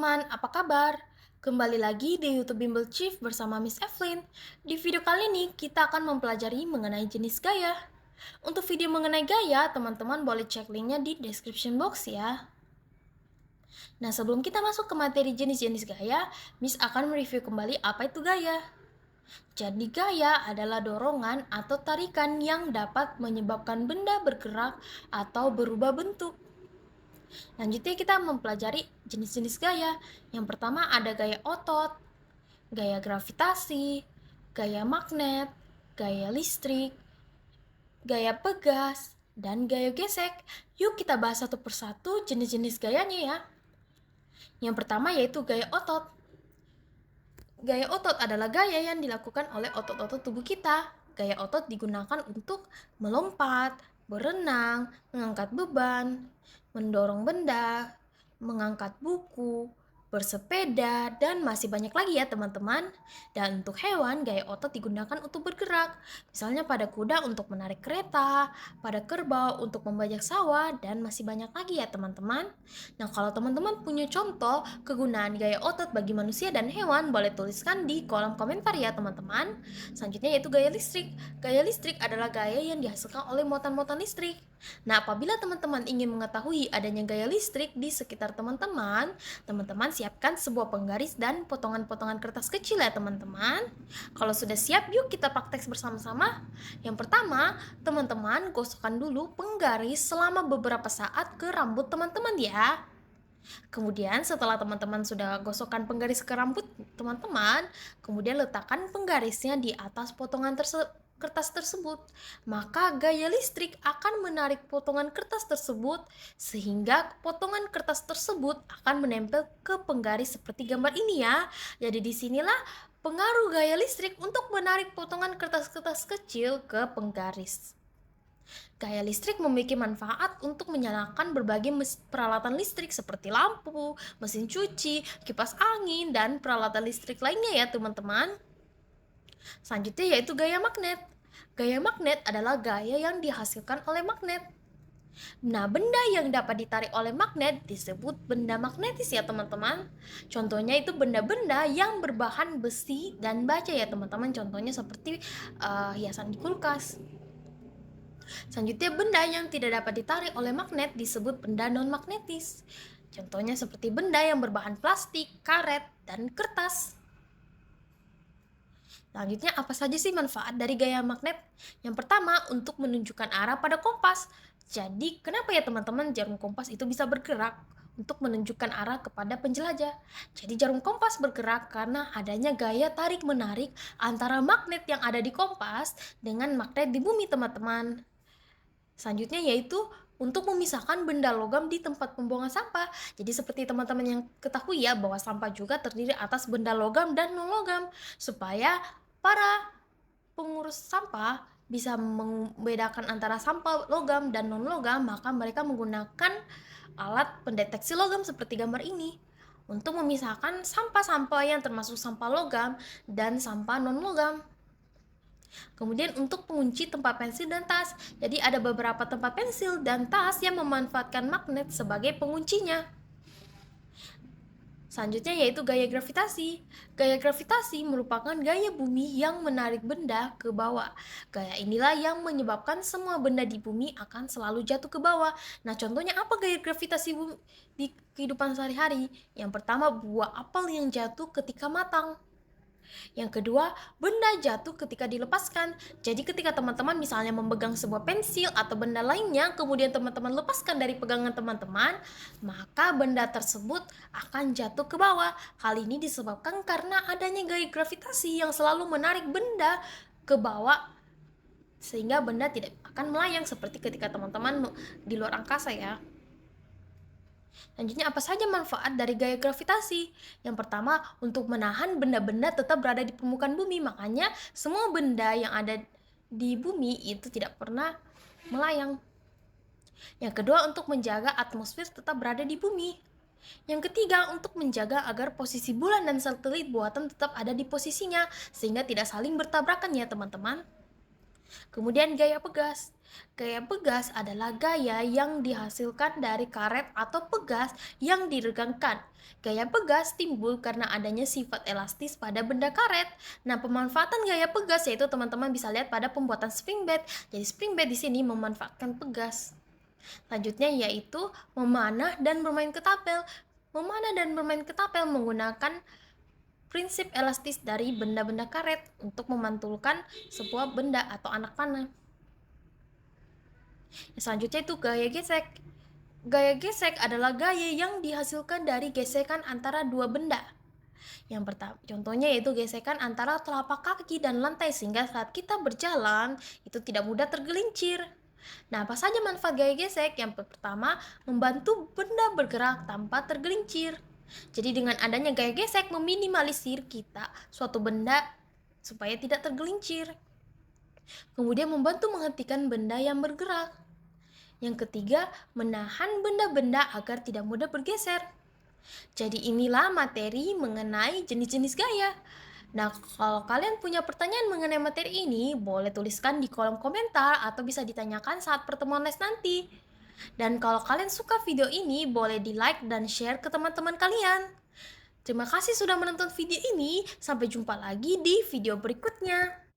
teman-teman, apa kabar? Kembali lagi di YouTube Bimbel Chief bersama Miss Evelyn. Di video kali ini kita akan mempelajari mengenai jenis gaya. Untuk video mengenai gaya, teman-teman boleh cek linknya di description box ya. Nah, sebelum kita masuk ke materi jenis-jenis gaya, Miss akan mereview kembali apa itu gaya. Jadi gaya adalah dorongan atau tarikan yang dapat menyebabkan benda bergerak atau berubah bentuk. Lanjutnya kita mempelajari jenis-jenis gaya. Yang pertama ada gaya otot, gaya gravitasi, gaya magnet, gaya listrik, gaya pegas, dan gaya gesek. Yuk kita bahas satu persatu jenis-jenis gayanya ya. Yang pertama yaitu gaya otot. Gaya otot adalah gaya yang dilakukan oleh otot-otot tubuh kita. Gaya otot digunakan untuk melompat, berenang, mengangkat beban, mendorong benda, mengangkat buku, bersepeda, dan masih banyak lagi ya teman-teman. Dan untuk hewan, gaya otot digunakan untuk bergerak. Misalnya pada kuda untuk menarik kereta, pada kerbau untuk membajak sawah, dan masih banyak lagi ya teman-teman. Nah, kalau teman-teman punya contoh kegunaan gaya otot bagi manusia dan hewan, boleh tuliskan di kolom komentar ya teman-teman. Selanjutnya yaitu gaya listrik. Gaya listrik adalah gaya yang dihasilkan oleh muatan-muatan listrik. Nah, apabila teman-teman ingin mengetahui adanya gaya listrik di sekitar teman-teman, teman-teman siapkan sebuah penggaris dan potongan-potongan kertas kecil ya teman-teman. Kalau sudah siap, yuk kita praktek bersama-sama. Yang pertama, teman-teman gosokkan dulu penggaris selama beberapa saat ke rambut teman-teman ya. Kemudian setelah teman-teman sudah gosokkan penggaris ke rambut teman-teman, kemudian letakkan penggarisnya di atas potongan kertas tersebut. Maka gaya listrik akan menarik potongan kertas tersebut sehingga potongan kertas tersebut akan menempel ke penggaris seperti gambar ini ya. Jadi disinilah pengaruh gaya listrik untuk menarik potongan kertas-kertas kecil ke penggaris. Gaya listrik memiliki manfaat untuk menyalakan berbagai peralatan listrik seperti lampu, mesin cuci, kipas angin, dan peralatan listrik lainnya ya teman-teman. Selanjutnya yaitu gaya magnet. Gaya magnet adalah gaya yang dihasilkan oleh magnet. Nah, benda yang dapat ditarik oleh magnet disebut benda magnetis ya teman-teman. Contohnya itu benda-benda yang berbahan besi dan baja ya teman-teman. Contohnya seperti hiasan di kulkas. Selanjutnya, benda yang tidak dapat ditarik oleh magnet disebut benda non-magnetis. Contohnya seperti benda yang berbahan plastik, karet, dan kertas. Selanjutnya, apa saja sih manfaat dari gaya magnet? Yang pertama, untuk menunjukkan arah pada kompas. Jadi, kenapa ya teman-teman jarum kompas itu bisa bergerak? Untuk menunjukkan arah kepada penjelajah. Jadi jarum kompas bergerak karena adanya gaya tarik-menarik antara magnet yang ada di kompas dengan magnet di bumi teman-teman. Selanjutnya yaitu untuk memisahkan benda logam di tempat pembuangan sampah. Jadi seperti teman-teman yang ketahui ya bahwa sampah juga terdiri atas benda logam dan non logam, supaya para pengurus sampah bisa membedakan antara sampah logam dan non logam, maka mereka menggunakan alat pendeteksi logam seperti gambar ini untuk memisahkan sampah-sampah yang termasuk sampah logam dan sampah non logam. Kemudian untuk pengunci tempat pensil dan tas. Jadi ada beberapa tempat pensil dan tas yang memanfaatkan magnet sebagai penguncinya. Selanjutnya yaitu gaya gravitasi. Gaya gravitasi merupakan gaya bumi yang menarik benda ke bawah. Gaya inilah yang menyebabkan semua benda di bumi akan selalu jatuh ke bawah. Nah, contohnya apa gaya gravitasi bumi di kehidupan sehari-hari? Yang pertama, buah apel yang jatuh ketika matang. Yang kedua, benda jatuh ketika dilepaskan. Jadi ketika teman-teman misalnya memegang sebuah pensil atau benda lainnya, kemudian teman-teman lepaskan dari pegangan teman-teman, maka benda tersebut akan jatuh ke bawah. Hal ini disebabkan karena adanya gaya gravitasi yang selalu menarik benda ke bawah, sehingga benda tidak akan melayang seperti ketika teman-teman di luar angkasa ya. Selanjutnya, apa saja manfaat dari gaya gravitasi? Yang pertama, untuk menahan benda-benda tetap berada di permukaan bumi. Makanya semua benda yang ada di bumi itu tidak pernah melayang. Yang kedua, untuk menjaga atmosfer tetap berada di bumi. Yang ketiga, untuk menjaga agar posisi bulan dan satelit buatan tetap ada di posisinya, sehingga tidak saling bertabrakan ya teman-teman. Kemudian gaya pegas. Gaya pegas adalah gaya yang dihasilkan dari karet atau pegas yang diregangkan. Gaya pegas timbul karena adanya sifat elastis pada benda karet. Nah, pemanfaatan gaya pegas yaitu teman-teman bisa lihat pada pembuatan spring bed. Jadi spring bed di sini memanfaatkan pegas. Selanjutnya yaitu memanah dan bermain ketapel. Memanah dan bermain ketapel menggunakan prinsip elastis dari benda-benda karet untuk memantulkan sebuah benda atau anak panah. Selanjutnya itu gaya gesek. Gaya gesek adalah gaya yang dihasilkan dari gesekan antara dua benda. Yang pertama, contohnya yaitu gesekan antara telapak kaki dan lantai sehingga saat kita berjalan itu tidak mudah tergelincir. Nah, apa saja manfaat gaya gesek? Yang pertama, membantu benda bergerak tanpa tergelincir. Jadi dengan adanya gaya gesek meminimalisir kita suatu benda supaya tidak tergelincir. Kemudian membantu menghentikan benda yang bergerak. Yang ketiga, menahan benda-benda agar tidak mudah bergeser. Jadi inilah materi mengenai jenis-jenis gaya. Nah, kalau kalian punya pertanyaan mengenai materi ini, boleh tuliskan di kolom komentar atau bisa ditanyakan saat pertemuan les nanti. Dan kalau kalian suka video ini, boleh di-like dan share ke teman-teman kalian. Terima kasih sudah menonton video ini. Sampai jumpa lagi di video berikutnya.